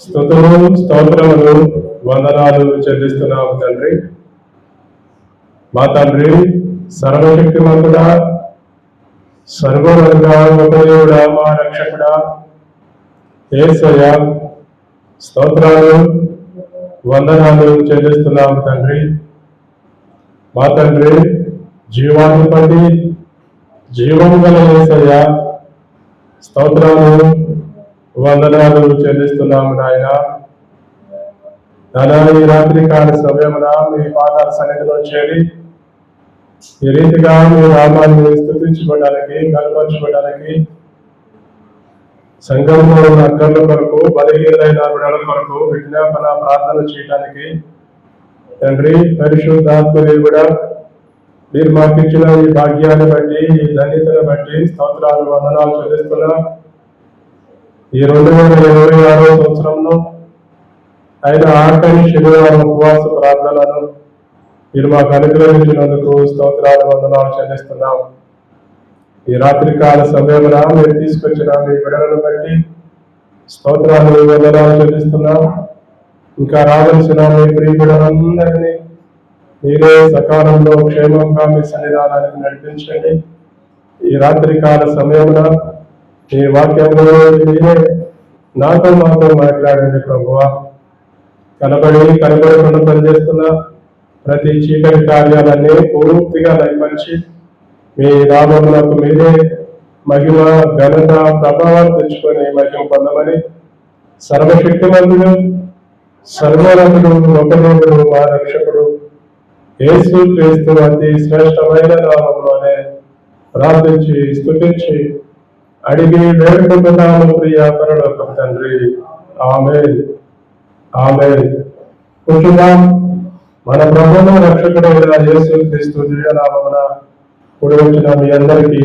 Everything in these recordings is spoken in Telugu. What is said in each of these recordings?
స్తుతులు స్తోత్రములు వందనాలు చెల్లిస్తున్నాము తండ్రి. మా తండ్రి సర్వశక్తిమంతుడా, సర్వవర్గా ఉపదేవుడా, మా రక్షకుడా యేసయ్య, స్తోత్రాలు వందనాలు చెల్లిస్తున్నాము తండ్రి. మా తండ్రి జీవాధిపతి, జీవం గల యేసయ్య, స్తోత్రాలు వందనాలు చెల్లిస్తున్నాము నాయన. ఈ రాత్రి కాల సమయమున మీ పాదాల సన్నిధిలో చేరి ఈ రీతిగా మీ నామాన్ని స్తుతించుకోవడానికి, కనపరచుకోవడానికి, సంఘంలో ఉన్న అక్కర్ల కొరకు, బలహీనమైన బిడ్డల కొరకు విజ్ఞాపన ప్రార్థన చేయడానికి తండ్రి పరిశుద్ధాత్మదేవుడా, మీరు మాకు ఇచ్చిన ఈ భాగ్యాన్ని బట్టి, ఈ ధన్యతను బట్టి స్తోత్రాలు వందనాలు చెల్లిస్తున్నా. ఈ 2026 సంవత్సరంలో ఆయన ఆఖరి శనివారం ఉపవాస ప్రార్థనలను మీరు మాకు అనుగ్రహించినందుకు స్తోత్రాలు వందనాలు చెల్లిస్తున్నాం. ఈ రాత్రి కాల సమయంలో మీరు తీసుకొచ్చిన మీ బిడ్డలను బట్టి స్తోత్రాలు వందనాలు చెల్లిస్తున్నాం. ఇంకా రావాల్సిన మీ ప్రియ బిడ్డలందరినీ మీరే సకాలంలో క్షేమంగా మీ సన్నిధానానికి నడిపించండి. ఈ రాత్రి కాల సమయంలో ఈ వాక్యంలో మీరే నాతో మాట్లాడండి ప్రభువా. కనబడకుండా పనిచేస్తున్న ప్రతి చీకటి కార్యాలన్నీ పూర్తిగా నైపరిచి మీ నామమునకు మీరే మహిమ, ఘనత, ప్రభావాలు తెచ్చుకొని మహిమ పొందమని సర్వశక్తిమంతుడు, సర్వోన్నతుడు, ఒకదేవుడు, మా రక్షకుడు యేసు క్రీస్తు అతి శ్రేష్టమైన నామంలోనే ప్రార్థించి స్తుతించి అడిగి వేడుకుంటున్నాము ప్రియ పరలోకపు తండ్రి. ఆమేన్, ఆమేన్. కూర్చుందాం. మన ప్రభువును రక్షకుడైన యేసు క్రీస్తు దివ్యనామమున కూడి వచ్చిన మీ అందరికీ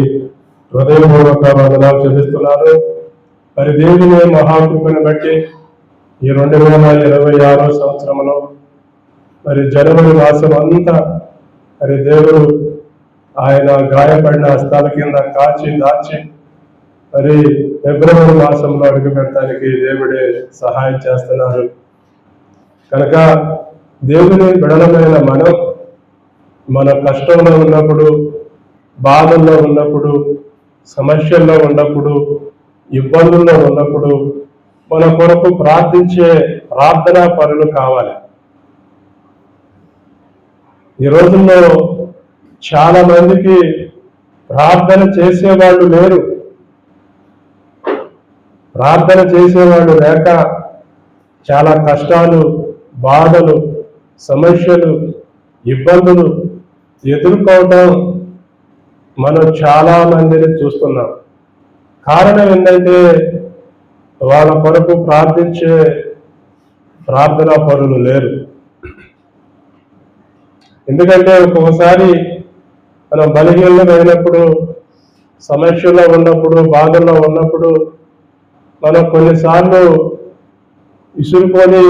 హృదయపూర్వక వందనాలు చెల్లిస్తున్నాను. మరి దేవుని మహాకృపను బట్టి ఈ 2026 సంవత్సరంలో మరి జనవరి మాసం అంతా మరి దేవుడు ఆయన గాయపడిన హస్తాల కింద కాచి దాచి మరి ఫిబ్రవరి మాసంలో అడుగు పెట్టడానికి దేవుడే సహాయం చేస్తున్నారు. కనుక దేవుని బిడలమైన మనం మన కష్టంలో ఉన్నప్పుడు, బాధల్లో ఉన్నప్పుడు, సమస్యల్లో ఉన్నప్పుడు, ఇబ్బందుల్లో ఉన్నప్పుడు మన కొరకు ప్రార్థించే ప్రార్థనా పనులు కావాలి. ఈ రోజుల్లో చాలా మందికి ప్రార్థన చేసేవాళ్ళు లేరు. ప్రార్థన చేసేవాళ్ళు లేక చాలా కష్టాలు, బాధలు, సమస్యలు, ఇబ్బందులు ఎదుర్కోవటం మనం చాలా మందిని చూస్తున్నాం. కారణం ఏంటంటే వాళ్ళ కొరకు ప్రార్థించే ప్రార్థనా పరులు లేరు. ఎందుకంటే ఒక్కొక్కసారి మనం బలహీనమైనప్పుడు, సమస్యలో ఉన్నప్పుడు, బాధల్లో ఉన్నప్పుడు మనం కొన్నిసార్లు ఇసురుకొని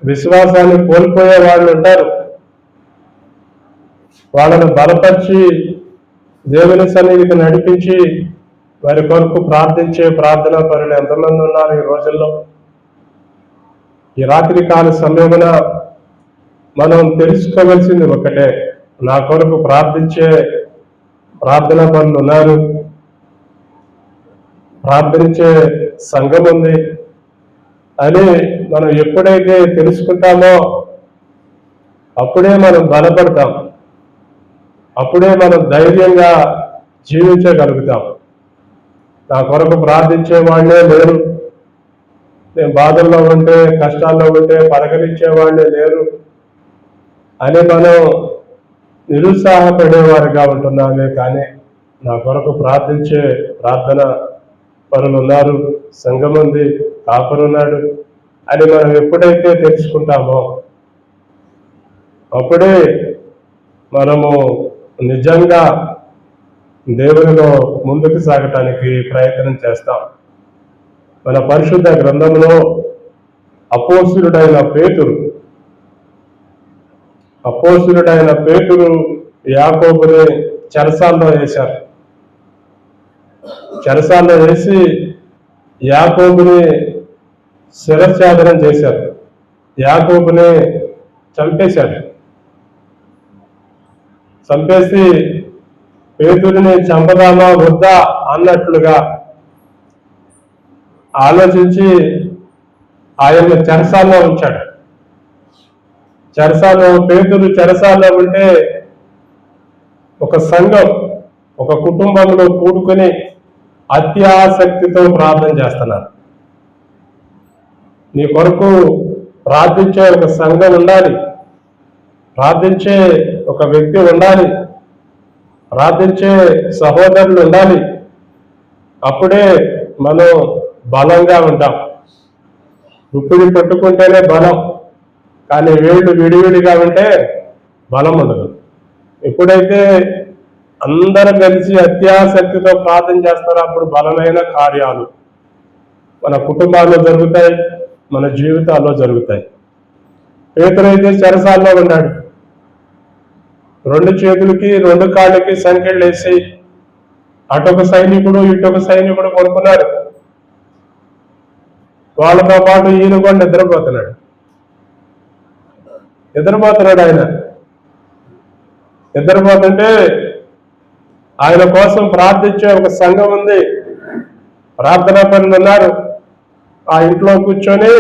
విశ్వాసాన్ని కోల్పోయే వాళ్ళు ఉంటారు. వాళ్ళను బలపరిచి దేవుని సన్నిధికి నడిపించి వారి కొరకు ప్రార్థించే ప్రార్థనా పరులు ఎంతమంది ఉన్నారు ఈ రోజుల్లో. ఈ రాత్రి కాల సమయమున మనం తెలుసుకోవాల్సింది ఒకటే, నా కొరకు ప్రార్థించే ప్రార్థనా పనులు ఉన్నారు, ప్రార్థించే సంఘం ఉంది అని మనం ఎప్పుడైతే తెలుసుకుంటామో అప్పుడే మనం బలపడతాం, అప్పుడే మనం ధైర్యంగా జీవించగలుగుతాం. నా కొరకు ప్రార్థించే వాళ్ళే లేరు, నేను బాధల్లో ఉంటే, కష్టాల్లో ఉంటే పలకరించే వాళ్ళే లేరు అని మనం నిరుత్సాహపడేవారుగా ఉంటున్నామే. కానీ నా కొరకు ప్రార్థించే ప్రార్థన పనులు ఉన్నారు, సంఘం ఉంది, కాపరున్నాడు అని మనం ఎప్పుడైతే తెలుసుకుంటామో అప్పుడే మనము నిజంగా దేవునిలో ముందుకు సాగటానికి ప్రయత్నం చేస్తాం. మన పరిశుద్ధ గ్రంథంలో అపోస్తులుడైన పేతురు యాకోబుని చెరసాల్లో వేశారు. చెరసాల్లో వేసి యాకోబుని శిరఛేదనం చేశారు. యాకోబుని చంపేశాడు. చంపేసి పేతురుని చంపదామా వద్దా అన్నట్లుగా ఆలోచించి ఆయన్ని చెరసాల్లో ఉంచాడు. పేతురు చెరసాల్లో ఉంటే ఒక సంఘం, ఒక కుటుంబంలో కూడుకుని అత్యాసక్తితో ప్రార్థన చేస్తున్నారు. నీ కొరకు ప్రార్థించే ఒక సంఘం ఉండాలి, ప్రార్థించే ఒక వ్యక్తి ఉండాలి, ప్రార్థించే సహోదరులు ఉండాలి. అప్పుడే మనం బలంగా ఉంటాం. ఉప్పుని పట్టుకుంటేనే బలం, కానీ వేళ్ళు విడివిడిగా ఉంటే బలం ఉండదు. ఎప్పుడైతే అందరం కలిసి అత్యాసక్తితో ప్రార్థన చేస్తారో అప్పుడు బలమైన కార్యాలు మన కుటుంబాల్లో జరుగుతాయి, మన జీవితాల్లో జరుగుతాయి. పేతురైతే చెరసాల్లో ఉన్నాడు. 2 చేతులకి 2 కాళ్ళకి సంకెళ్ళు వేసి అటొక సైనికుడు ఇటొక సైనికుడు కొనుక్కున్నాడు. వాళ్ళతో పాటు ఈయన కూడా నిద్రపోతున్నాడు. ఆయన నిద్రపోతుంటే ఆయన కోసం ప్రార్థించే ఒక సంఘం ఉంది, ప్రార్థనా పనులు ఉన్నారు. ఆ ఇంట్లో కూర్చొని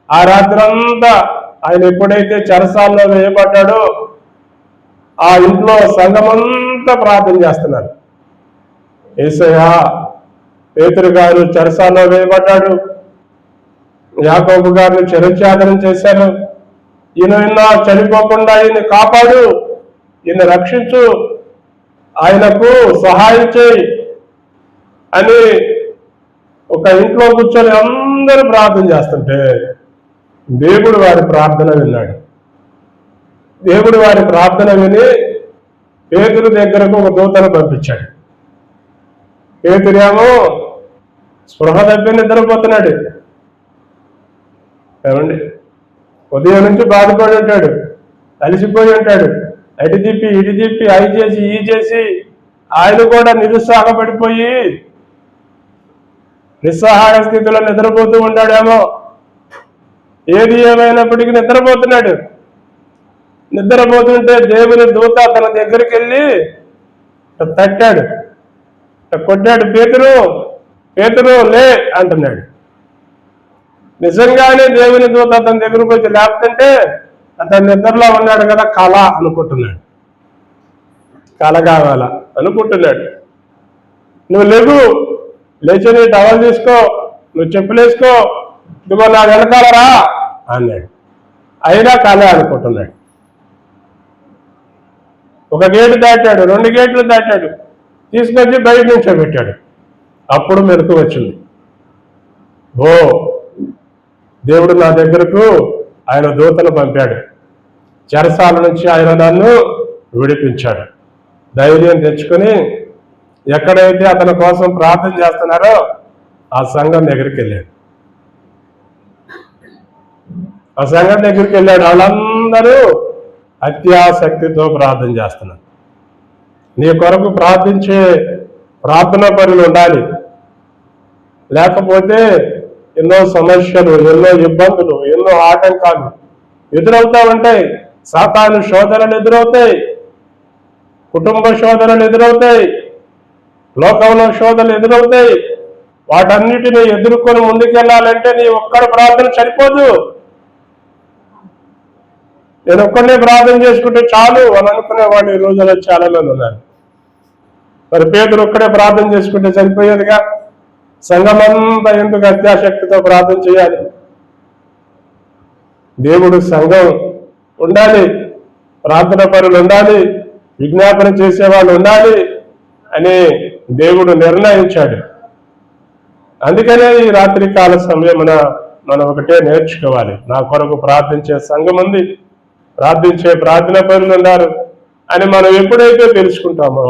ఆ రాత్రంతా ఆయన ఎప్పుడైతే చెరసాల్లో వేయబడ్డాడో ఆ ఇంట్లో సంఘమంతా ప్రార్థన చేస్తున్నారు. యేసయ్యా, పేతురు గారు చెరసాల్లో వేయబడ్డాడు, యాకోబు గారిని శిరఛేదనం చేశారు, ఈయన చనిపోకుండా ఈయన కాపాడు, ఈయన రక్షించు, ఆయనకు సహాయం చేయి అని ఒక ఇంట్లో కూర్చొని అందరూ ప్రార్థన చేస్తుంటే దేవుడు వారి ప్రార్థన విన్నాడు. దేవుడు వారి ప్రార్థన విని పేతురు దగ్గరకు ఒక దూతను పంపించాడు. పేతురేమో స్పృహ తప్పి నిద్రపోతున్నాడు. ఏమండి, ఉదయం నుంచి బాధపడి ఉంటాడు, అలసిపోయి ఉంటాడు. అటు తిప్పి ఇటు తిప్పి అవి చేసి ఈ చేసి ఆయన కూడా నిరుత్సాహపడిపోయి నిస్సహాయ స్థితిలో నిద్రపోతూ ఉంటాడేమో. ఏది ఏమైనప్పటికీ నిద్రపోతున్నాడు. నిద్రపోతుంటే దేవుని దూత తన దగ్గరికి వెళ్ళి తట్టాడు, కొట్టాడు. పేతురు లే అంటున్నాడు. నిజంగానే దేవుని దూత అతని దగ్గరకు వచ్చి లేపుతుంటే అతను నిద్రలో ఉన్నాడు కదా, కళ అనుకుంటున్నాడు, కళ కావాలా అనుకుంటున్నాడు. నువ్వు లేచి నీ టవల్ తీసుకో, నువ్వు చెప్పులేసుకో, ఇదిగో నా వెనకాలరా అన్నాడు. అయినా కళ అనుకుంటున్నాడు. ఒక గేటు దాటాడు, 2 గేట్లు దాటాడు, తీసుకొచ్చి బయట నుంచోబెట్టాడు. అప్పుడు మెలకు వచ్చింది. ఓ, దేవుడు నా దగ్గరకు ఆయన దూతను పంపాడు, చెరసాల నుంచి ఆయన నన్ను విడిపించాడు. ధైర్యం తెచ్చుకొని ఎక్కడైతే అతని కోసం ప్రార్థన చేస్తున్నారో ఆ సంఘం దగ్గరికి వెళ్ళాడు. వాళ్ళందరూ అత్యాసక్తితో ప్రార్థన చేస్తున్నారు. నీ కొరకు ప్రార్థించే ప్రార్థనా పనులు ఉండాలి. లేకపోతే ఎన్నో సమస్యలు, ఎన్నో ఇబ్బందులు, ఎన్నో ఆటంకాలు ఎదురవుతా ఉంటాయి. సాతాను శోధనలు ఎదురవుతాయి, కుటుంబ శోధనలు ఎదురవుతాయి, లోకంలో శోధనలు ఎదురవుతాయి. వాటన్నిటిని ఎదుర్కొని ముందుకెళ్ళాలంటే నీ ఒక్కడి ప్రార్థన సరిపోదు. నేను ఒక్కడే ప్రార్థన చేసుకుంటే చాలు అని అనుకునే వాళ్ళు ఈ రోజుల్లో చాలా మంది ఉన్నారు. మరి పేతురు ఒక్కడే ప్రార్థన చేసుకుంటే సరిపోయేదిగా, సంఘమంతా ఎందుకు అత్యాశక్తితో ప్రార్థన చేయాలి? దేవుడు సంఘం ఉండాలి, ప్రార్థన పరులు ఉండాలి, విజ్ఞాపన చేసేవాళ్ళు ఉండాలి అని దేవుడు నిర్ణయించాడు. అందుకనే ఈ రాత్రికాల సమయమున మనం ఒకటే నేర్చుకోవాలి. నా కొరకు ప్రార్థించే సంఘం ఉంది, ప్రార్థించే ప్రార్థన పరులు ఉన్నారు అని మనం ఎప్పుడైతే తెలుసుకుంటామో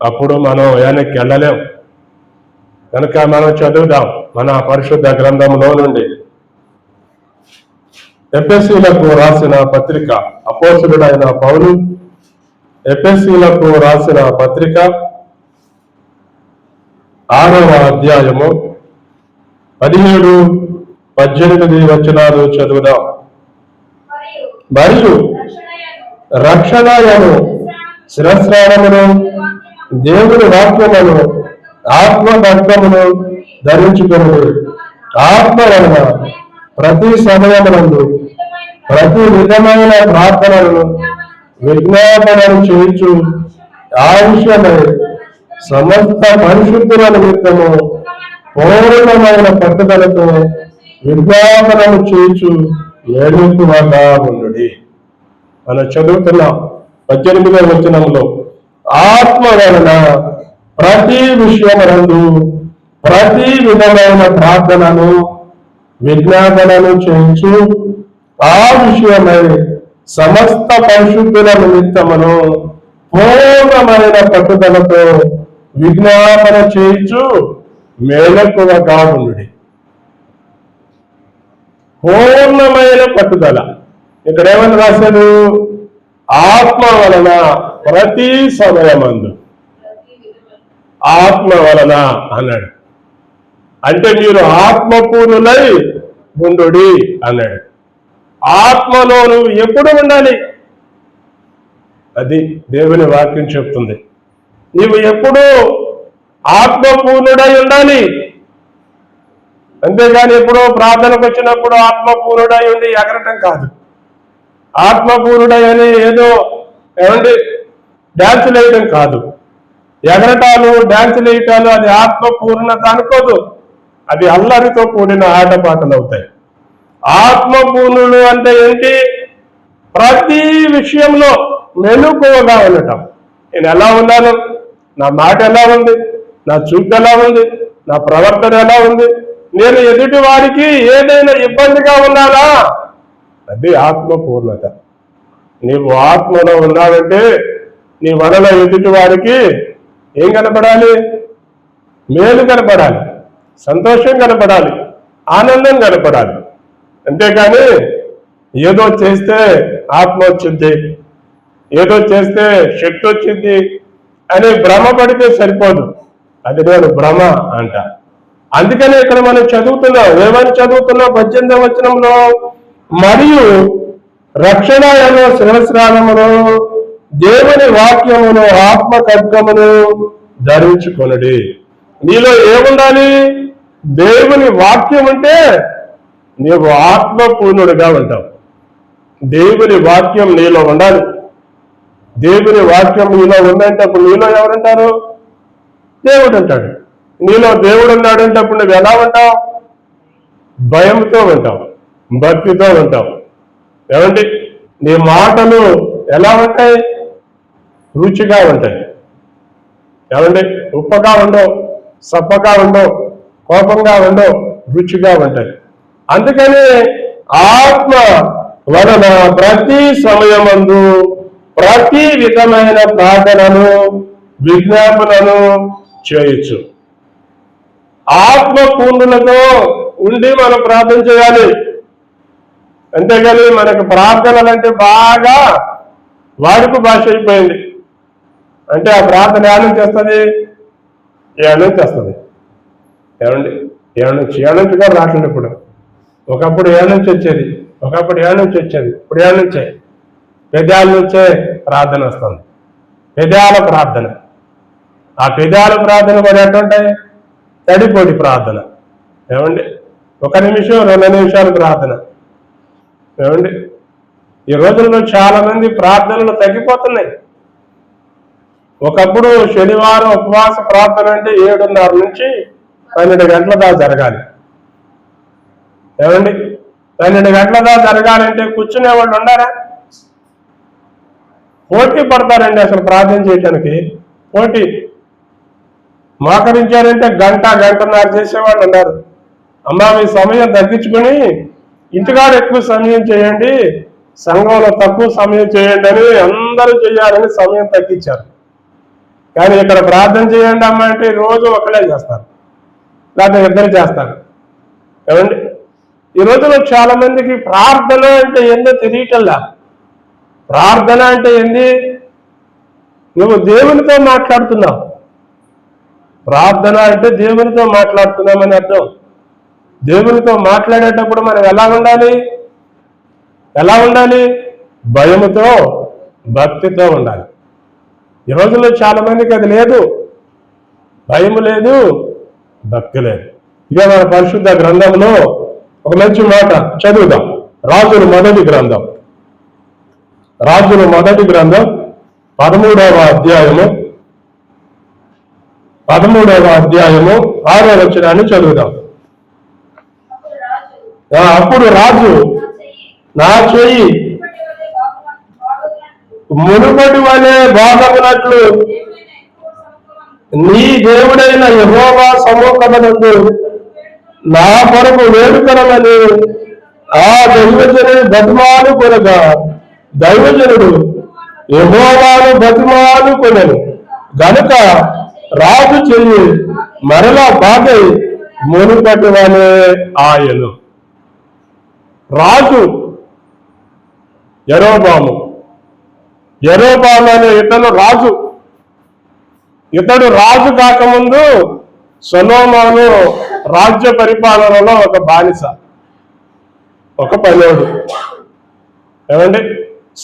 అప్పుడు మనం వెనక్కి వెళ్ళలేం. కనుక మనం చదువుదాం మన పరిశుద్ధ గ్రంథంలో నుండి. ఎఫెసీయులకు రాసిన పత్రిక, అపోస్తలుడైన పౌలు ఎఫెసీయులకు రాసిన పత్రిక 6వ అధ్యాయము 17, 18 వచనాలు చదువుదాం. మరియు రక్షణయను శిరస్త్రాణమును దేవుని వాక్యమును ఆత్మ ఖడ్గమును ధరించుకుని ఆత్మ వలన ప్రతి సమయమునందు ప్రతి విధమైన ప్రార్థనలను విజ్ఞాపనలు చేయించు ఆ విషయమై సమస్త పరిశుద్ధుల నిమిత్తము పూర్ణమైన పట్టుదలతో విజ్ఞాపనలు చేయించు మేలుకువగా ఉండుడి. మనం చదువుతున్నాం 18వ వచనంలో, ఆత్మ వలన ప్రతి విషయమునందు ప్రతి విధమైన ప్రార్థనను విజ్ఞాపనలు చేయించు ఆ విషయమై సమస్త పరిశుద్ధుల నిమిత్తమును పూర్ణమైన పట్టుదలతో విజ్ఞాపన చేయించు మేలకువగా ఉండుడి. పూర్ణమైన పట్టుదల. ఇక్కడ ఏమని రాశారు? ఆత్మ వలన ప్రతి సమయమందు. ఆత్మ వలన అన్నాడు. అంటే మీరు ఆత్మపూర్ణులై ఉండుడి అన్నాడు. ఆత్మలో నువ్వు ఎప్పుడు ఉండాలి? అది దేవుని వాక్యం చెప్తుంది. నీవు ఎప్పుడు ఆత్మపూర్ణుడై ఉండాలి. అంతేగాని ఎప్పుడో ప్రార్థనకు వచ్చినప్పుడు ఆత్మపూర్ణుడై ఉండి ఎగరటం కాదు. ఆత్మపూర్ణుడై అని ఏదో ఏమండి డ్యాన్సులు వేయటం కాదు. ఎగరటాలు డ్యాన్సులు వేయటాలు అది ఆత్మపూర్ణత అనుకోదు. అది అల్లరితో కూడిన ఆటపాటలు అవుతాయి. ఆత్మపూర్ణుడు అంటే ఏంటి? ప్రతి విషయంలో మెలకువగా ఉండటం. నేను ఎలా ఉన్నాను? నా మాట ఎలా ఉంది? నా చూపు ఎలా ఉంది? నా ప్రవర్తన ఎలా ఉంది? నేను ఎదుటి వారికి ఏదైనా ఇబ్బందిగా ఉన్నానా? అది ఆత్మపూర్ణత. నీవు ఆత్మలో ఉన్నావంటే నీ వలన ఎదుటి వారికి ఏం కనపడాలి? మేలు కనపడాలి, సంతోషం కనపడాలి, ఆనందం కనపడాలి. అంతేకాని ఏదో చేస్తే ఆత్మ వచ్చింది, ఏదో చేస్తే శక్తి వచ్చింది అని భ్రమ పడితే సరిపోదు. అది నేను భ్రమ అంట. అందుకనే ఇక్కడ మనం చదువుతున్నాం. ఏమని చదువుతున్నాం? 18వ వచనంలో, మరియు రక్షణయను శిరస్త్రాణమును దేవుని వాక్యమును ఆత్మ ఖడ్గమును ధరించుకొనుడి. నీలో ఏముండాలి? దేవుని వాక్యం ఉంటే నీవు ఆత్మపూర్ణుడిగా ఉంటావు. దేవుని వాక్యం నీలో ఉండాలి. దేవుని వాక్యం నీలో ఉందంటే అప్పుడు నీలో ఎవరుంటారు? దేవుడు ఉంటాడు. నీలో దేవుడు ఉన్నాడంటే అప్పుడు నువ్వు ఎలా ఉంటావు? భయంతో ఉంటావు, భక్తితో ఉంటావు. ఏమండి? నీ మాటలు ఎలా ఉంటాయి? రుచిగా ఉంటాయి. ఏమండి? ఉప్పగా ఉండవు, సప్పగా ఉండవు, కోపంగా ఉండవు, రుచిగా ఉంటాయి. అందుకని ఆత్మ వలన ప్రతి సమయమందు ప్రతి విధమైన ప్రార్థనను విజ్ఞాపనను చేయొచ్చు. ఆత్మపూర్ణులతో ఉండి మనం ప్రార్థన చేయాలి. అంతేగాని మనకు ప్రార్థనలు అంటే బాగా వాడుక భాష అయిపోయింది. అంటే ఆ ప్రార్థన ఏనుంచి వస్తుంది? ఏనుంచి వస్తుంది. ఏమండి? ఏనుంచి కూడా రావట్లేదు ఇప్పుడు. ఒకప్పుడు ఏనుంచి వచ్చేది, ఒకప్పుడు ఏనుంచి వచ్చేది, ఇప్పుడు ఏనుంచే పెదాల నుంచే ప్రార్థన వస్తుంది. పెదాల ప్రార్థన. ఆ పెదాల ప్రార్థన కూడా ఎట్లుంటాయి? తడిపొడి ప్రార్థన. ఏమండి? 1 నిమిషం 2 నిమిషాలు ప్రార్థన. ఏమండి? ఈ రోజుల్లో చాలా మంది ప్రార్థనలు తగ్గిపోతున్నాయి. ఒకప్పుడు శనివారం ఉపవాస ప్రార్థన అంటే 7:30 నుంచి 12 గంటల దాకా జరగాలి. ఏమండి? 12 గంటల దాకా జరగాలంటే కూర్చునే వాళ్ళు ఉండారా? పోటీ పడతారండి అసలు ప్రార్థన చేయటానికి. పోటీ మోకరించారంటే గంటన్నర చేసేవాళ్ళు ఉన్నారు. అమ్మా మీ సమయం తగ్గించుకొని ఇంటికాడ ఎక్కువ సమయం చేయండి, సంఘంలో తక్కువ సమయం చేయండి అని అందరూ చేయాలని సమయం తగ్గించారు. కానీ ఇక్కడ ప్రార్థన చేయండి అమ్మా అంటే రోజు ఒకళ్ళే చేస్తారు, లేకపోతే 2 చేస్తారు. ఏమండి? ఈ రోజులో చాలా మందికి ప్రార్థన అంటే ఏందో తెలియటల్లా. ప్రార్థన అంటే ఏంది? నువ్వు దేవునితో మాట్లాడుతున్నావు. ప్రార్థన అంటే దేవునితో మాట్లాడుతున్నామని అర్థం. దేవునితో మాట్లాడేటప్పుడు మనం ఎలా ఉండాలి? భయముతో, భక్తితో ఉండాలి. ఈ రోజుల్లో చాలా మందికి అది లేదు. భయము లేదు, భక్తి లేదు. ఇక మన పరిశుద్ధ గ్రంథంలో ఒక మంచి మాట చదువుదాం. రాజుల మొదటి గ్రంథం 13వ అధ్యాయము 6వ వచనాన్ని చదువుదాం. అప్పుడు రాజు నా చెయ్యి మునుపటి వలె బాగమునట్లు నీ దేవుడైన యెహోవా సముఖమునందు నా కొరకు వేడుకొనమని ఆ దైవజనుడు బతిమాలు కొనగా దైవజనుడు యెహోవాను బతిమాలు కొనను గనుక రాజు చెయ్యి మరలా బాగై మునుపటి వలె ఆయను. రాజు యరొబాము అనే ఇతడు రాజు కాకముందు సొలొమోను రాజ్య పరిపాలనలో ఒక బానిస, ఒక పనివాడు. ఏమండి?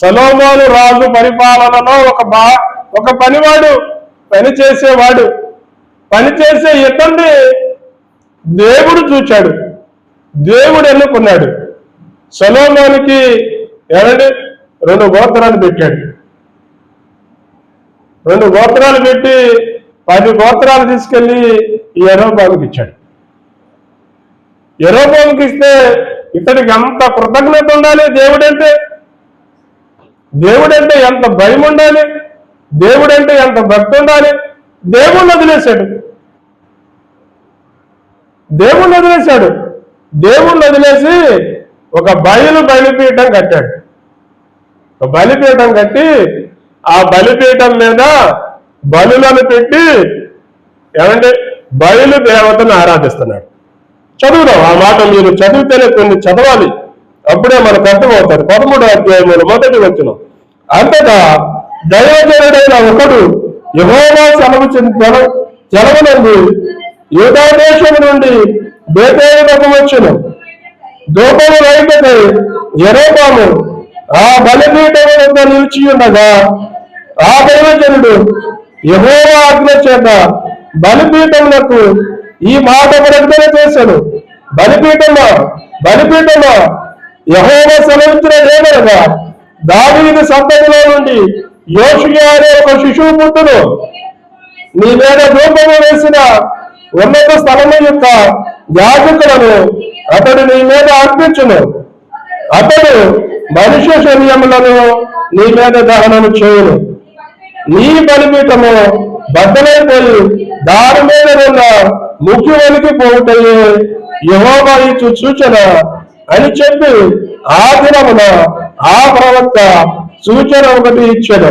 సొలొమోను రాజు పరిపాలనలో ఒక పనివాడు, పనిచేసే ఇతన్ని దేవుడు చూచాడు, దేవుడు ఎన్నుకున్నాడు. సొలొమోనుకి ఏమండి 2 గోత్రాలు పెట్టాడు. 2 గోత్రాలు పెట్టి 10 గోత్రాలు తీసుకెళ్లి ఈ యరొబాముకి ఇచ్చాడు. యరొబాముకి ఇస్తే ఇతడికి ఎంత కృతజ్ఞత ఉండాలి! దేవుడంటే ఎంత భయం ఉండాలి! దేవుడంటే ఎంత భక్తి ఉండాలి! దేవుణ్ణి వదిలేసి ఒక బలిపీఠం కట్టాడు. ఒక బలిపీఠం కట్టి ఆ బలిపీఠం మీద బలులను పెట్టి ఏమంటే బయలు దేవతను ఆరాధిస్తున్నాడు. చదువుదాం ఆ మాట. మీరు చదివితేనే కొన్ని చదవాలి, అప్పుడే మనకు అర్థమవుతారు. 13వ అధ్యాయంలో మొదటి వచనం. అంతటా దైవజనుడైన ఒకడు యెహోవా సెలవునందు యూదా దేశము నుండి బేతేలునకు వచ్చును. ధూపము వేయుటకై యరొబాము ఆ బలిపీఠము వద్ద నిలిచి ఉండగా ఆ దైవజనుడు యెహోవా ఆజ్ఞ చేత బలిపీఠములకు ఈ మాట ప్రకటన చేశాను. బలిపీఠమా యెహోవా సెలవిచ్చినదేమనగా దావీదు సంతతిలో నుండి యోషియా అనే ఒక శిశువు పుట్టును. నీ మీద ధూపము వేసిన ఉన్నత స్థలము యొక్క యాజకులను అతడు నీ మీద అర్పించును. అతడు మనుష్య శరీరములను నీ మీద దహనము చేయును. నీ బలిపీఠము బద్దలైపోయి దాని మీద ఉన్న ముఖ్య వెలికి పోవుటయే యెహోవా ఇచ్చు సూచన అని చెప్పి ఆ దినమున ఆ ప్రవక్త సూచన ఒకటి ఇచ్చాడు.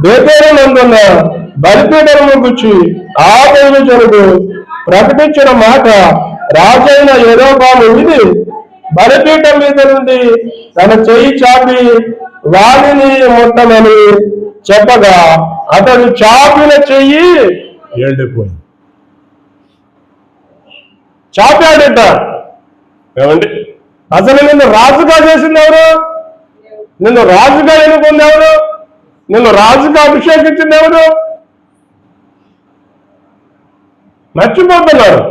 బేతేలునందున్న బలిపీఠము గురించి ఆ దైవజనుడు ప్రకటించిన మాట రాజైన యరొబాము ఇది. బలిపీఠం మీద నుండి తన చెయ్యి చాపి వాణిని ముట్టమని చెప్పగా అతడు చాపిన చెయ్యి ఎండిపోయింది. చాపాడట. ఏమండి? అసలు నిన్ను రాజుగా చేసింది ఎవరు? నిన్ను రాజుగా ఎన్నుకుంది ఎవరు? నిన్ను రాజుగా అభిషేకించింది ఎవరు? మర్చిపోతున్నారు.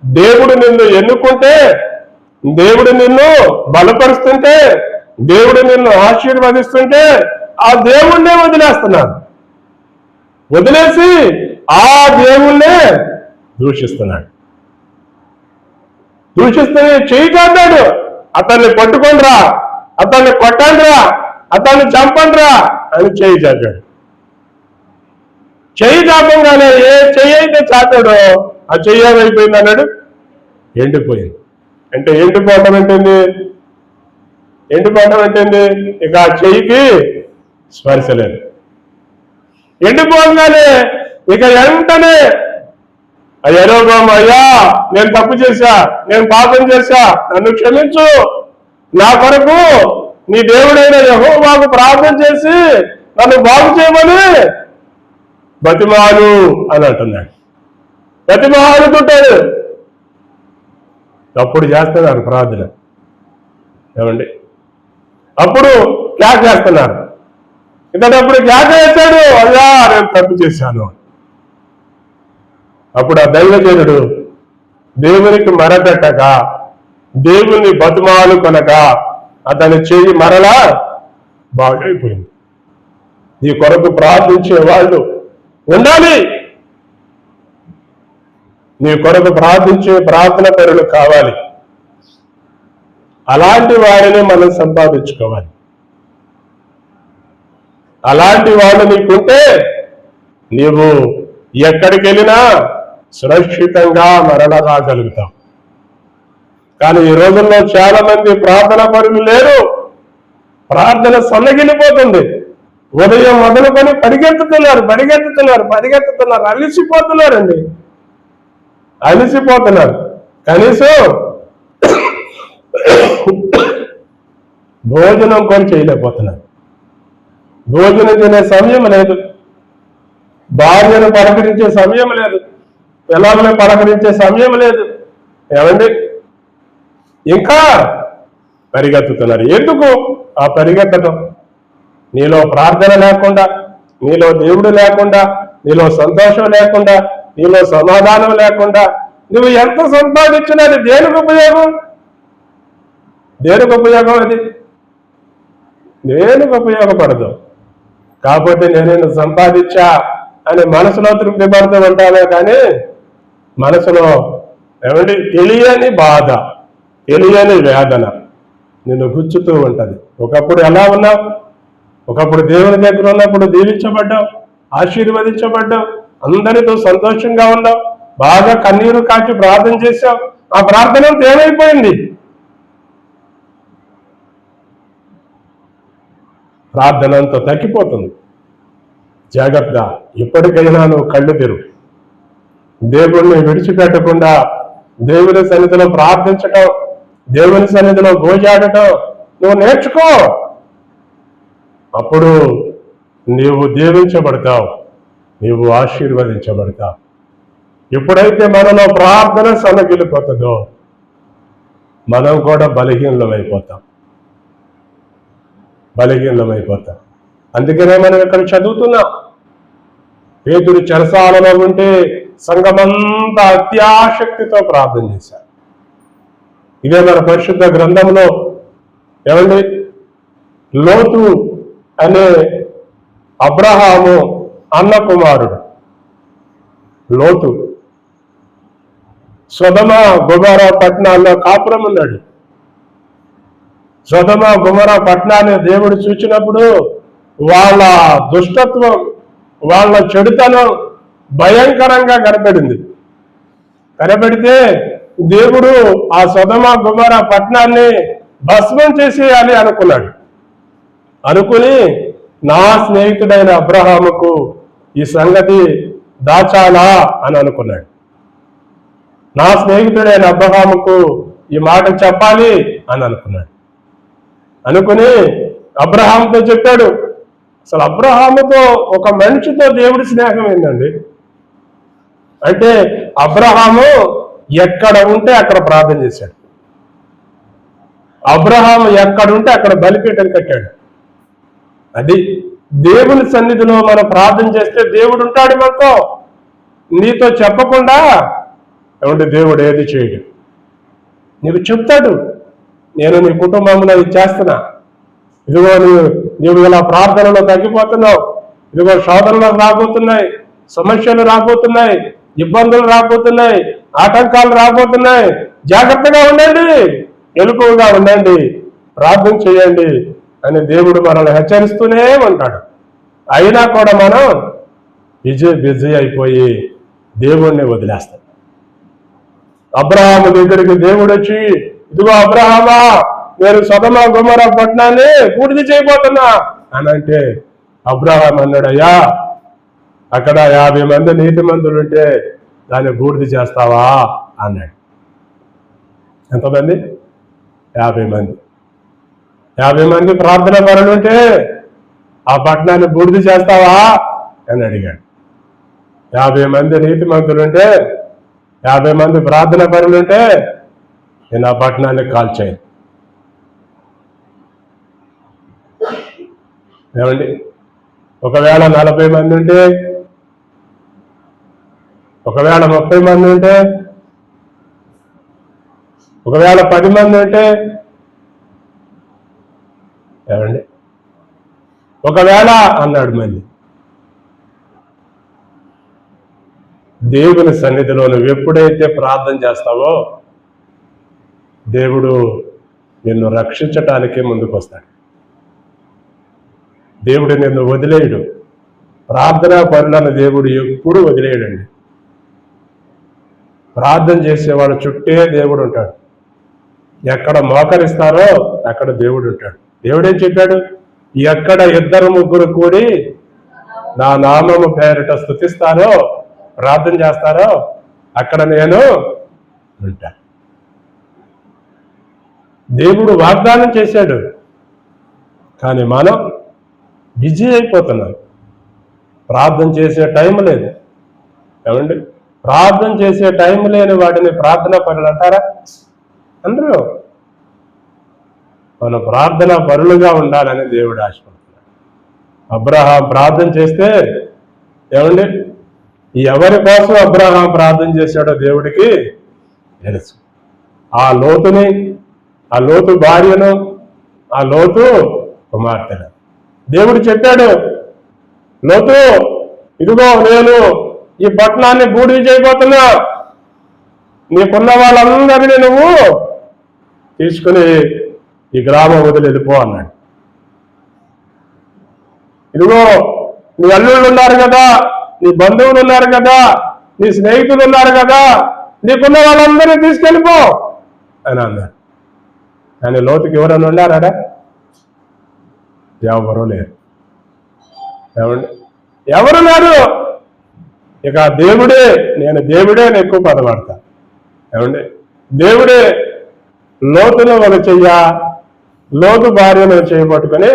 దేవుడు నిన్ను ఎన్నుకుంటే, దేవుడు నిన్ను బలపరుస్తుంటే, దేవుడు నిన్ను ఆశీర్వదిస్తుంటే ఆ దేవుణ్ణే వదిలేస్తున్నాడు. వదిలేసి ఆ దేవుణ్ణే దూషిస్తున్నాడు. చెయ్యి కాదాడు. అతన్ని పట్టుకొనిరా, అతన్ని కొట్టండిరా, అతన్ని చంపండిరా అని చెయ్యి చాచాడు. చెయ్యి చాపంగానే ఏ చెయ్యి అయితే చాచాడో ఆ చెయ్యి ఏమైపోయింది అన్నాడు? ఎండిపోయింది. అంటే ఎండిపోవటం ఏంటండి? ఇక ఆ చెయ్యికి స్పర్శ లేదు. ఎండిపోగానే ఇక వెంటనే యరొబాము, అయ్యా నేను తప్పు చేశా, నేను పాపం చేశా, నన్ను క్షమించు, నా కొరకు నీ దేవుడైన యెహోవాకు ప్రార్థన చేసి నన్ను బాగు చేయమని బతిమాలు అని అంటున్నాడు. బతిమాలుతుంటాడు. అప్పుడు చేస్తున్నారు ప్రార్థన. ఏమండి? అప్పుడు క్యాక్ చేస్తున్నారు. ఇతడప్పుడు క్యాక్ వేశాడు, అయ్యా నేను తప్పు చేశాను. అప్పుడు ఆ దైవజనుడు దేవునికి మరపెట్టక, దేవుని బతుమాలు కొనక అతని చేయి మరలా బాగైపోయింది. ఈ కొరకు ప్రార్థించే వాళ్ళు ఉండాలి. నీ కొరకు ప్రార్థించే ప్రార్థన పరులు కావాలి. అలాంటి వారిని మనం సంపాదించుకోవాలి. అలాంటి వాళ్ళు నీకుంటే నీవు ఎక్కడికి వెళ్ళినా సురక్షితంగా మరణ రాగలుగుతావు. కానీ ఈ రోజుల్లో చాలా మంది ప్రార్థన పరులు లేరు. ప్రార్థన సన్నగిలిపోతుంది. ఉదయం మొదలుకొని పరిగెత్తుతున్నారు, అలిసిపోతున్నారండి, అలిసిపోతున్నారు. కనీసం భోజనం కూడా చేయలేకపోతున్నారు. భోజనం తినే సమయం లేదు, భార్యను పలకరించే సమయం లేదు, పిల్లలను పలకరించే సమయం లేదు. ఏమండి? ఇంకా పరిగెత్తుతున్నారు. ఎందుకు ఆ పరిగెత్తడం? నీలో ప్రార్థన లేకుండా, నీలో దేవుడు లేకుండా, నీలో సంతోషం లేకుండా, నీలో సమాధానం లేకుండా నువ్వు ఎంత సంపాదించినా అది దేనికి ఉపయోగం? దేనికి ఉపయోగం? అది దేనికి ఉపయోగపడదు. కాకపోతే నేను సంపాదించా అని మనసులో తృప్తి పడుతూ ఉంటానే కానీ మనసులో ఏమండి తెలియని బాధ, తెలియని వేదన నిన్ను గుచ్చుతూ ఉంటది. ఒకప్పుడు ఎలా ఉన్నావు? ఒకప్పుడు దేవుని దగ్గర ఉన్నప్పుడు దీవించబడ్డావు, ఆశీర్వదించబడ్డావు, అందరితో సంతోషంగా ఉన్నావు, బాగా కన్నీరు కాచి ప్రార్థన చేశావు. ఆ ప్రార్థన ఏమైపోయింది? ప్రార్థన అంతా తగ్గిపోతుంది. జాగ్రత్త. ఇప్పటికైనా నువ్వు కళ్ళు తెరువు. దేవుణ్ణి విడిచిపెట్టకుండా దేవుని సన్నిధిలో ప్రార్థించటం, దేవుని సన్నిధిలో గోజాడటం నువ్వు నేర్చుకో. అప్పుడు నీవు దీవించబడతావు, నీవు ఆశీర్వదించబడతావు. ఎప్పుడైతే మనలో ప్రార్థన సన్నగిలిపోతుందో మనం కూడా బలహీనమైపోతాం. అందుకనే మనం ఇక్కడ చదువుతున్నాం. పేతురు చెరసాలలో ఉంటే సంఘమంతా అత్యాశక్తితో ప్రార్థన చేశారు. ఇదే మన పరిశుద్ధ గ్రంథంలో ఏమండి? లోతు అనే అబ్రహాము అన్న కుమారుడు లోతు సొదొమ గొమొర పట్టణాల్లో కాపురం ఉన్నాడు. సొదొమ గొమొర పట్టణాన్ని దేవుడు చూచినప్పుడు వాళ్ళ దుష్టత్వం, వాళ్ళ చెడుతనం భయంకరంగా కనపడితే దేవుడు ఆ సొదొమ గొమొర పట్టణాన్ని భస్మం చేసేయాలి అనుకుని నా స్నేహితుడైన అబ్రహాముకు ఈ సంగతి దాచాలా అని అనుకున్నాడు. నా స్నేహితుడైన అబ్రహాముకు ఈ మాట చెప్పాలి అని అనుకుని అబ్రహాముతో చెప్పాడు. అసలు అబ్రహాముతో ఒక మనిషితో దేవుడి స్నేహం ఏందండి? అంటే అబ్రహాము ఎక్కడ ఉంటే అక్కడ ప్రార్థన చేశాడు. అబ్రహాము ఎక్కడ ఉంటే అక్కడ బలిపీఠం కట్టాడు. అది దేవుని సన్నిధిలో మనం ప్రార్థన చేస్తే దేవుడు ఉంటాడు మనతో. నీతో చెప్పకుండా ఏమంటే దేవుడు ఏది చేయడు. నీకు చెప్తాడు, నేను నీ కుటుంబంలో ఇది చేస్తున్నా, ఇదిగో నీవు ఇలా ప్రార్థనలో తగ్గిపోతున్నావు, ఇదిగో శోధనలు రాబోతున్నాయి, సమస్యలు రాబోతున్నాయి, ఇబ్బందులు రాబోతున్నాయి, ఆటంకాలు రాబోతున్నాయి, జాగ్రత్తగా ఉండండి, ఎలుకగా ఉండండి, ప్రార్థన చేయండి అని దేవుడు మనల్ని హెచ్చరిస్తూనే ఉంటాడు. అయినా కూడా మనం బిజీ అయిపోయి దేవుణ్ణి వదిలేస్తాం. అబ్రహాము దగ్గరికి దేవుడు వచ్చి, ఇదిగో అబ్రహామా, నేను సొదొమ గొమొర పట్టణాన్ని పూర్తి చేయబోతున్నా అని అంటే అబ్రహాం అన్నాడు, అయ్యా అక్కడ 50 మంది నీతిమంతులు ఉంటే దాన్ని పూర్తి చేస్తావా అన్నాడు. ఎంతమంది? 50 మంది. 50 మంది ప్రార్థన పరులుంటే ఆ పట్టణాన్ని పూర్తి చేస్తావా అని అడిగాడు. 50 మంది నీతిమంతులుంటే, 50 మంది ప్రార్థన పరులుంటే నేను ఆ పట్టణాన్ని కాల్చాను. ఏమండి, ఒకవేళ 40 మంది ఉంటే, ఒకవేళ 30 మంది ఉంటే, ఒకవేళ 10 మంది ఉంటే, ఏమండి, ఒకవేళ అన్నాడు. మళ్ళీ దేవుని సన్నిధిలో నువ్వు ఎప్పుడైతే ప్రార్థన చేస్తావో దేవుడు నిన్ను రక్షించటానికే ముందుకు వస్తాడు. దేవుడు నిన్ను వదిలేయడు. ప్రార్థనా పరులను దేవుడు ఎప్పుడు వదిలేయడండి. ప్రార్థన చేసేవాడు చుట్టే దేవుడు ఉంటాడు. ఎక్కడ మోకరిస్తారో అక్కడ దేవుడు ఉంటాడు. దేవుడేం చెప్పాడు? ఎక్కడ 2-3 కూడి నా నామము పేరిట స్తుతిస్తారో, ప్రార్థన చేస్తారో అక్కడ నేను ఉంటా. దేవుడు వాగ్దానం చేశాడు, కానీ మనం బిజీ అయిపోతున్నాం. ప్రార్థన చేసే టైం లేదు. ఏమండి, ప్రార్థన చేసే టైం లేని వాటిని ప్రార్థనా పరులు అంటారా? అందరూ మన ప్రార్థనా పరులుగా ఉండాలని దేవుడు ఆశపడుతున్నాడు. అబ్రహాం ప్రార్థన చేస్తే, ఏమండి, ఎవరి కోసం అబ్రహాం ప్రార్థన చేశాడో దేవుడికి తెలుసు. ఆ లోతుని, ఆ లోతు భార్యను, ఆ లోతు కుమార్తెను దేవుడు చెప్పాడు, లోతు ఇదిగో నేను ఈ పట్టణాన్ని బూడిద చేయబోతున్నా, నీకున్న వాళ్ళందరినీ నువ్వు తీసుకుని ఈ గ్రామం వదిలి వెళ్ళిపో అన్నాడు. ఇదిగో నీ అల్లుళ్ళు ఉన్నారు కదా, నీ బంధువులు ఉన్నారు కదా, నీ స్నేహితులు ఉన్నారు కదా, నీకున్న వాళ్ళందరినీ తీసుకెళ్ళిపో అని అన్నాడు. కానీ లోతుకి ఎవరన్నా ఉన్నారా? ఎవరు లేరు. ఏమండి, ఎవరున్నారు? ఇక దేవుడే, నేను ఎక్కువ పదవాడతా. ఏమండి, దేవుడే లోతును ఒక చెయ్య, లోతు భార్యను చేయబట్టుకొని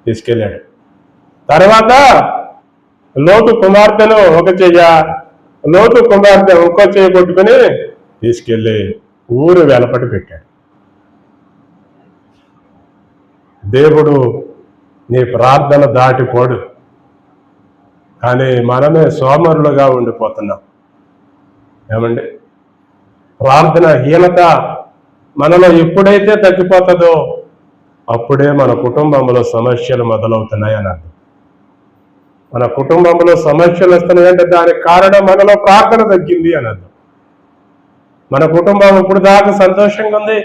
తీసుకెళ్ళాడు. తర్వాత లోతు కుమార్తెను ఒక చెయ్య, లోతు కుమార్తె ఇంకో చేయబట్టుకొని తీసుకెళ్ళి ఊరు వెలపటి పెట్టాడు. దేవుడు నీ ప్రార్థన దాటిపోడు, కానీ మనమే సోమరులుగా ఉండిపోతున్నాం. ఏమండి, ప్రార్థన హీనత మనలో ఎప్పుడైతే తగ్గిపోతుందో అప్పుడే మన కుటుంబంలో సమస్యలు మొదలవుతున్నాయని అర్థం. మన కుటుంబంలో సమస్యలు వస్తున్నాయంటే దానికి కారణం మనలో ప్రార్థన తగ్గింది అని అర్థం. మన కుటుంబం ఇప్పుడు దాకా సంతోషంగా ఉంది,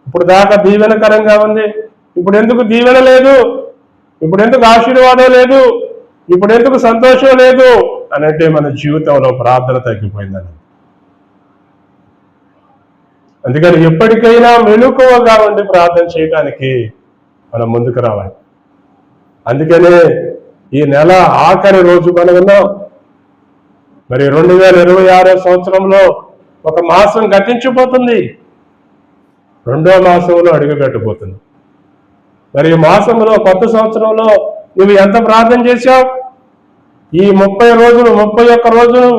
ఇప్పుడు దాకా దీవెనకరంగా ఉంది, ఇప్పుడు ఎందుకు దీవెన లేదు, ఇప్పుడు ఎందుకు ఆశీర్వాదం లేదు, ఇప్పుడు ఎందుకు సంతోషం లేదు అని అంటే మన జీవితంలో ప్రార్థన తగ్గిపోయిందని. అందుకని ఎప్పటికైనా మెలకువగా ఉండి ప్రార్థన చేయడానికి మనం ముందుకు రావాలి. అందుకనే ఈ నెల ఆఖరి రోజు మనం ఉన్నాం. మరి 2026 సంవత్సరంలో ఒక మాసం గతించిపోతుంది, 2వ మాసంలో అడుగుపెట్టబోతుంది. మరి ఈ మాసంలో, కొత్త సంవత్సరంలో నువ్వు ఎంత ప్రార్థన చేశావు? ఈ 30 రోజులు, 31 రోజులు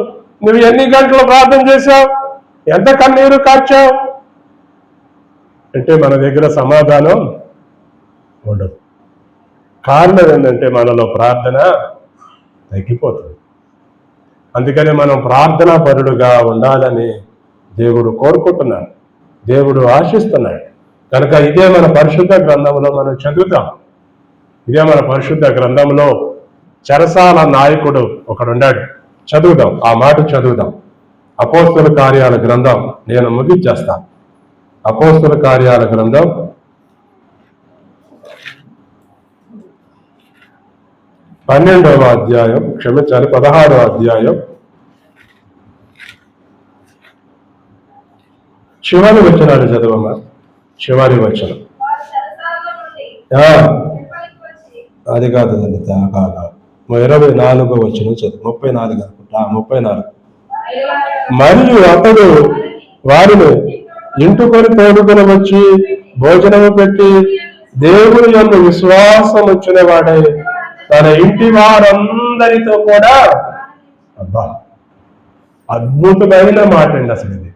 నువ్వు ఎన్ని గంటలు ప్రార్థన చేశావు? ఎంత కన్నీరు కార్చావు? అంటే మన దగ్గర సమాధానం ఉండదు. కారణం ఏంటంటే మనలో ప్రార్థన తగ్గిపోతుంది. అందుకని మనం ప్రార్థనా పరుడుగా ఉండాలని దేవుడు కోరుకుంటున్నాడు, దేవుడు ఆశిస్తున్నాడు. కనుక ఇదే మన పరిశుద్ధ గ్రంథంలో మనం చదువుతాం. ఇదే మన పరిశుద్ధ గ్రంథంలో చెరసాల నాయకుడు ఒకడున్నాడు. చదువుదాం, ఆ మాట చదువుదాం. అపోస్తుల కార్యాల గ్రంథం, నేను ముగించేస్తాను. అపోస్తుల కార్యాల గ్రంథం 12వ అధ్యాయం, క్షమించాలి 16వ అధ్యాయం చివరి వచనాలు చదవమ్మా. చివరి వచనం అది కాదండి, 24వ వచనం చదువు. 34 అనుకుంటా, 34. మరియు అతడు వారిని ఇంటికొని తోడుకొని వచ్చి భోజనము పెట్టి దేవుని యందు విశ్వాసం వచ్చిన వాడే తన ఇంటి వారందరితో కూడా, అబ్బా అద్భుతమైన మాట అండి అసలు ఇది.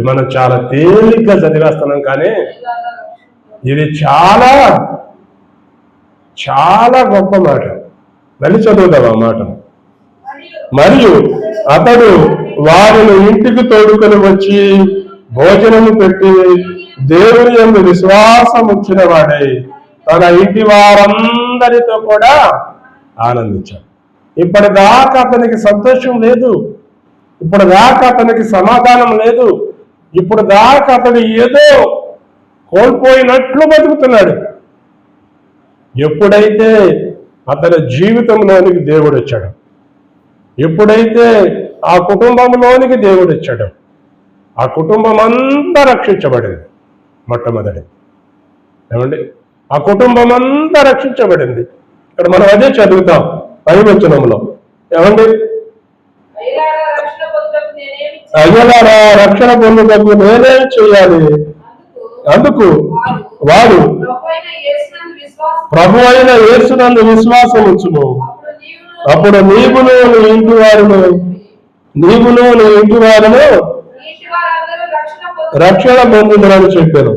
ఇది మనం చాలా తేలిగ్గా చదివేస్తున్నాం, కానీ ఇది చాలా చాలా గొప్ప మాట. మళ్ళీ చదువుదాం ఆ మాట. మరియు అతడు వారిని ఇంటికి తోడుకొని వచ్చి భోజనము పెట్టి దేవుని యందు విశ్వాసం ఉంచిన వాడై తన ఇంటి వారందరితో కూడా ఆనందించాడు. ఇప్పటిదాకా అతనికి సంతోషం లేదు, ఇప్పుడు దాకా అతనికి సమాధానం లేదు, ఇప్పుడు దాకా అతడు ఏదో కోల్పోయినట్లు బతుకుతున్నాడు. ఎప్పుడైతే అతని జీవితంలోనికి దేవుడు వచ్చాడు, ఎప్పుడైతే ఆ కుటుంబంలోనికి దేవుడు వచ్చాడు, ఆ కుటుంబం అంతా రక్షించబడింది. మొట్టమొదటి ఏమండి, ఆ కుటుంబం అంతా రక్షించబడింది. ఇక్కడ మనం అదే చదువుతాం 5వ వచనంలో. ఏమండి, అయ్యలారా రక్షణ పొందుటకు నేనేం చేయాలి? అందుకు వాడు ప్రభు అయిన యేసునందు విశ్వాసం ఉంచుము, అప్పుడు నీవును నీ ఇంటి వారును రక్షణ పొందుదరని చెప్పాను.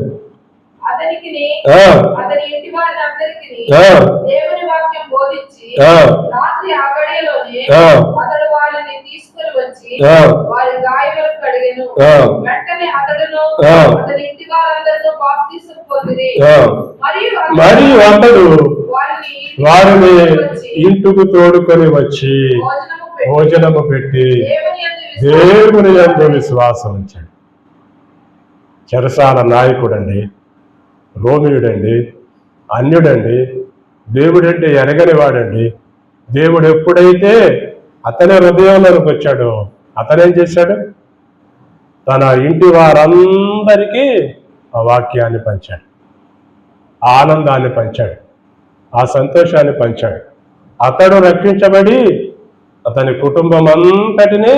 మరియు అతడు వారిని ఇంటికి తోడుకొని వచ్చి భోజనము పెట్టి దేవుని యందు విశ్వాసం ఉంచాడు. చెరసాల నాయకుడండి, రోమియుడండి, అన్యుడండి, దేవుడంటే ఎరగని వాడండి. దేవుడు ఎప్పుడైతే అతని హృదయంలోకి వచ్చాడో అతనేం చేశాడు? తన ఇంటి వారందరికీ ఆ వాక్యాన్ని పంచాడు, ఆ ఆనందాన్ని పంచాడు, ఆ సంతోషాన్ని పంచాడు. అతడు రక్షించబడి అతని కుటుంబం అంతటినీ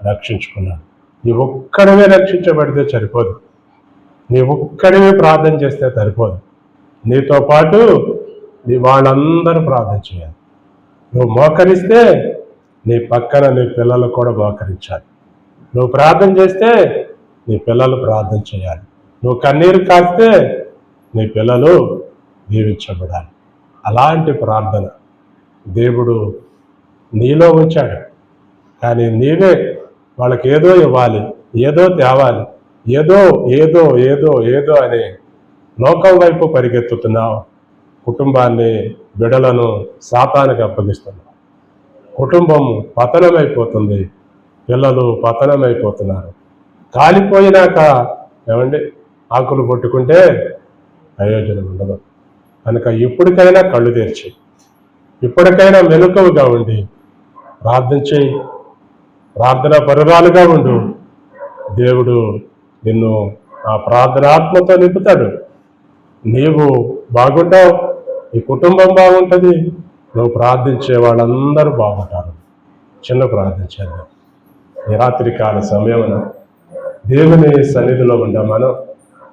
రక్షించుకున్నాడు. నీ ఒక్కడివే రక్షించబడితే సరిపోదు, నీ ఒక్కడివే ప్రార్థన చేస్తే సరిపోదు. నీతో పాటు నీ వాళ్ళందరూ ప్రార్థన చేయాలి. నువ్వు మోకరిస్తే నీ పక్కన నీ పిల్లలు కూడా మోకరించాలి. నువ్వు ప్రార్థన చేస్తే నీ పిల్లలు ప్రార్థన చేయాలి. నువ్వు కన్నీరు కాస్తే నీ పిల్లలు దీవించబడాలి. అలాంటి ప్రార్థన దేవుడు నీలో ఉంచాడు. కానీ నీవే వాళ్ళకి ఏదో ఇవ్వాలి, ఏదో తేవాలి, ఏదో ఏదో ఏదో ఏదో అనే లోకం వైపు పరిగెత్తుతున్నావు. కుటుంబాన్ని, బిడలను సాతానికి అప్పగిస్తున్నావు. కుటుంబం పతనమైపోతుంది, పిల్లలు పతనమైపోతున్నారు. కాలిపోయినాక ఏమండి ఆకులు పట్టుకుంటే ప్రయోజనం ఉండదు. కనుక ఇప్పటికైనా కళ్ళు తెరిచి, ఇప్పటికైనా మెలకువగా ఉండి ప్రార్థించి, ప్రార్థన పరురాలుగా ఉండు. దేవుడు నిన్ను ఆ ప్రార్థనాత్మతో నింపుతాడు. నీవు బాగుంటావు, నీ కుటుంబం బాగుంటుంది, నువ్వు ప్రార్థించే వాళ్ళందరూ బాగుంటారు. చిన్న ప్రార్థించేద్దాం. ఈ రాత్రి కాల సమయమున దేవుని సన్నిధిలో ఉండే మనం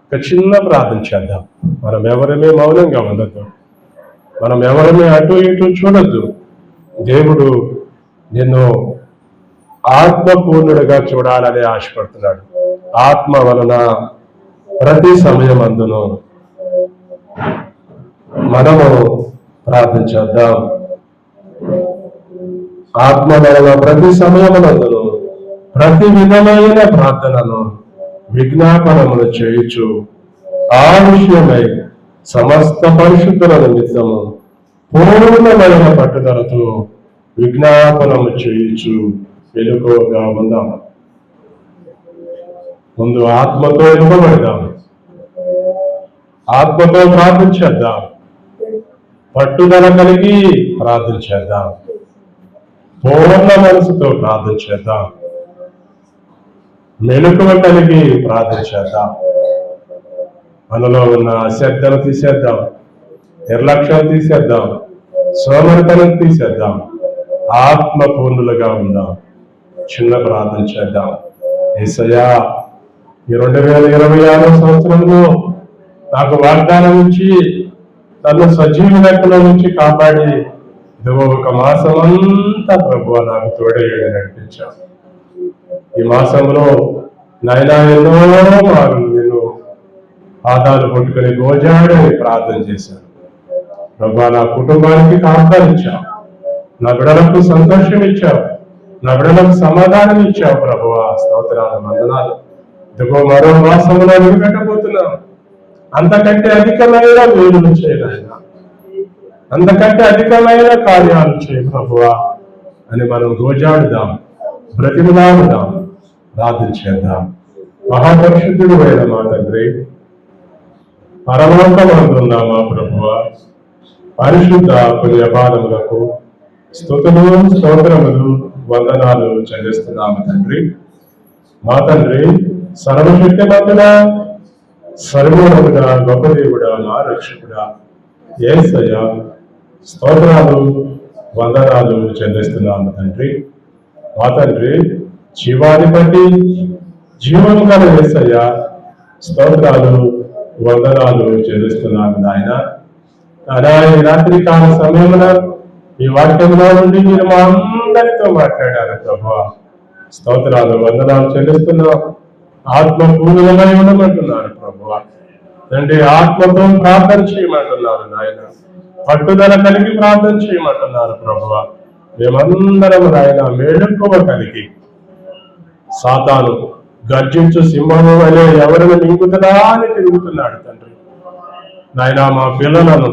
ఒక చిన్న ప్రార్థన చేద్దాం. మనం ఎవరిమే మౌనంగా ఉండద్దు, మనం ఎవరిమే అటు ఇటు చూడొద్దు. దేవుడు నిన్ను ఆత్మపూర్ణుడిగా చూడాలని ఆశపడుతున్నాడు. ఆత్మ వలన ప్రతి సమయం అందును మనము ప్రార్థించేద్దాం. ఆత్మ వలన ప్రతి సమయమునందును ప్రతి విధమైన ప్రార్థనను విజ్ఞాపనములు చేయుచు ఆ విషయమై సమస్త పరిశుద్ధుల నిమిత్తము పూర్ణమైన పట్టుదలతో విజ్ఞాపనము చేయుచు వెలుగుగా ఉందాం. ముందు ఆత్మతో ఇవ్వబడదాం, ఆత్మతో ప్రార్థించేద్దాం, పట్టుదల కలిగి ప్రార్థించేద్దాం, పూర్ణ మనసుతో ప్రార్థించేద్దాం, మెలకువ కలిగి ప్రార్థించేద్దాం. మనలో ఉన్న అశ్రద్ధను తీసేద్దాం, నిర్లక్ష్యం తీసేద్దాం, సోమరితనం తీసేద్దాం, ఆత్మ పూర్ణులుగా ఉందాం. చిన్న ప్రార్థన చేద్దాం. యేసయ్యా, ఈ 2026 సంవత్సరంలో నాకు వాగ్దానం నుంచి నన్ను సజీవ లెక్కలో నుంచి కాపాడి ఇదిగో ఒక మాసం అంతా ప్రభువా నాకు తోడేయుడు నడిపించావు. ఈ మాసంలో నాయన ఎన్నో మారు నేను పాదాలు పట్టుకుని గోజాడని ప్రార్థన చేశాను ప్రభా. నా కుటుంబానికి కాపుదలు ఇచ్చావు, నా బిడ్డలకు సంతోషం ఇచ్చావు, నా బిడ్డలకు సమాధానం ఇచ్చావు ప్రభువా. స్తోత్రాలు, వందనాలు. ఇదిగో మరో మాసంలో నిలబెట్టబోతున్నావు. అంతకంటే అధికమైన మేలులు చేయనాయన, అంతకంటే అధికమైన కార్యాలు చేయ ప్రభువా అని మనం గోజాడుదాం, బ్రతిమలాడుదాం, ప్రార్థించేద్దాం. మహాపరిశుద్ధుడు అయిన మా తండ్రి, పరలోకమందున్న మా ప్రభువా, పరిశుద్ధ పుణ్యపాదములకు స్తుతులు, స్తోత్రములు, వందనాలు చెల్లిస్తున్నాము తండ్రి. మా తండ్రి, సర్వశక్తిమంతుడా, సర్వోన్నతుడా, గొప్ప దేవుడా, మా రక్షకుడా యేసయ్య, స్తోత్రాలు, వందనాలు చెల్లిస్తున్నాము తండ్రి. మా తండ్రి, జీవాధిపతి, జీవము గల యేసయ్య, స్తోత్రాలు, వందనాలు చెల్లిస్తున్నాము నాయన. ఈ రాత్రి కాల సమయమున ఈ వాక్యంలో నుండి మీరు మా అందరితో మాట్లాడారు ప్రభువా. స్తోత్రాలు, వందనాలు చెల్లిస్తున్నాం. ఆత్మ పూర్ణమై ఉండమంటున్నారు ప్రభువా. తండ్రి, ఆత్మతో ప్రార్థన చేయమంటున్నారు నాయన. పట్టుదల కలిగి ప్రార్థన చేయమంటున్నారు ప్రభువా. మేమందరం నాయన మేలుకోవ కలిగి, సాతాను గర్జించు సింహము వలె ఎవరిని మింగుతుందా అని తిరుగుతున్నాడు తండ్రి. నాయన, మా పిల్లలను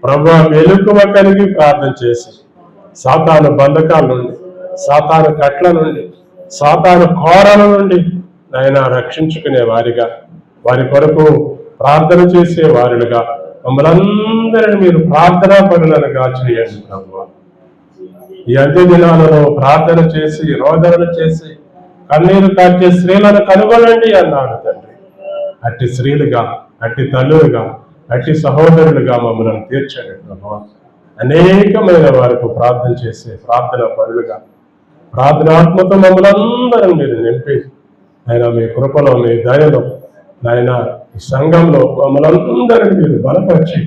ప్రభువా మెలకువ కలిగి ప్రార్థన చేసి, సాతాను బంధకాల నుండి, సాతాను కట్ల నుండి, సాతాను కోరల నుండి నాయన రక్షించుకునే వారిగా, వారి కొరకు ప్రార్థన చేసే వారులుగా మమ్మల్ని అందరినీ మీరు ప్రార్థనా పరులనుగా చేయండి ప్రభువా. ఈ అంత్య దినాలలో ప్రార్థన చేసి, రోదన చేసి, కన్నీరు కార్చే స్త్రీలను కనుగొనండి అన్నాడు తండ్రి. అట్టి స్త్రీలుగా, అట్టి తల్లులుగా, అట్టి సహోదరులుగా మమ్మల్ని తీర్చండి ప్రభువా. అనేకమైన వారికి ప్రార్థన చేసే ప్రార్థన పరులుగా, ప్రార్థనాత్మతో మమ్మల్ని అందరం మీరు నింపి ఆయన మీ కృపలో, మీ దయలో నాయన ఈ సంఘంలో మమ్మల్ని అందరినీ మీరు బలపరిచి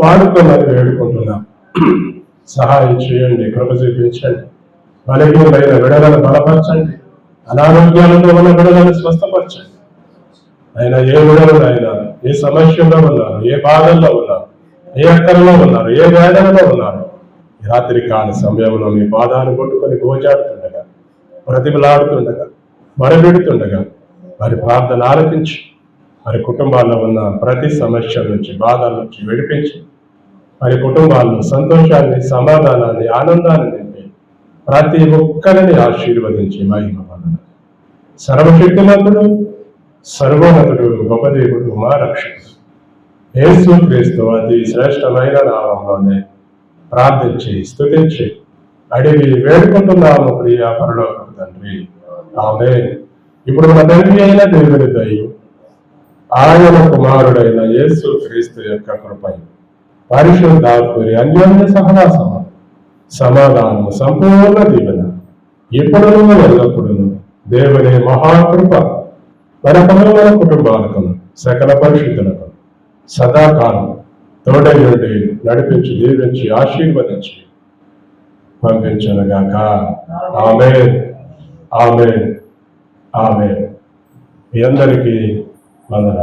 వాడుకోమని వేడుకుంటున్నాం. సహాయం చేయండి, కృప చూపించండి. బలహీనమైన విడలను బలపరచండి, అనారోగ్యాలతో ఉన్న విడలను స్వస్థపరచండి. ఆయన ఏ విడలు, ఆయన ఏ సమస్యలో ఉన్నారు, ఏ బాధల్లో ఉన్నారు, ఏ అక్కరలో ఉన్నారు, ఏ వేదనలో ఉన్నారు, ఈ రాత్రి కాల సమయంలో మీ పాదాలు కొట్టుకొని గోజాడుతుండగా, ప్రతిమలాడుతుండగా, మరబెడుతుండగా వారి ప్రార్థన ఆలకించి, వారి కుటుంబాల్లో ఉన్న ప్రతి సమస్య నుంచి, బాధల నుంచి విడిపించి, వారి కుటుంబాల్లో సంతోషాన్ని, సమాధానాన్ని, ఆనందాన్ని నింపి ప్రతి ఒక్కరిని ఆశీర్వదించి మహిమ పొందడం. సర్వశక్తిమంతుడు, సర్వోన్నతుడు, గొప్ప దేవుడు, మా రక్షకుడు యేసు క్రీస్తు అతి శ్రేష్టమైన నామంలోనే ప్రార్థించి, స్తుతించి, అడిగి వేడుకుంటున్నాము ప్రియ పరలోకపు తండ్రి. ఆమేన్. ఇప్పుడు మన తండ్రి అయిన దేవుని దయయు, ఆయన కుమారుడైన యేసు క్రీస్తు యొక్క కృపయు, పరిశుద్ధాత్మని అన్యోన్య సహవాసము, సమాధానము, సంపూర్ణ దీవెన ఇప్పుడు ఎల్లప్పుడూ దేవుని మహాకృప మన కుటుంబాలకు, సకల పరిశుద్ధులకు సదాకాలం తోడై నుండి నడిపించి, దీవించి, ఆశీర్వదించి పంపించనుగాక. ఆమేన్, ఆమేన్, ఆమేన్. మీ అందరికీ వందనాలు.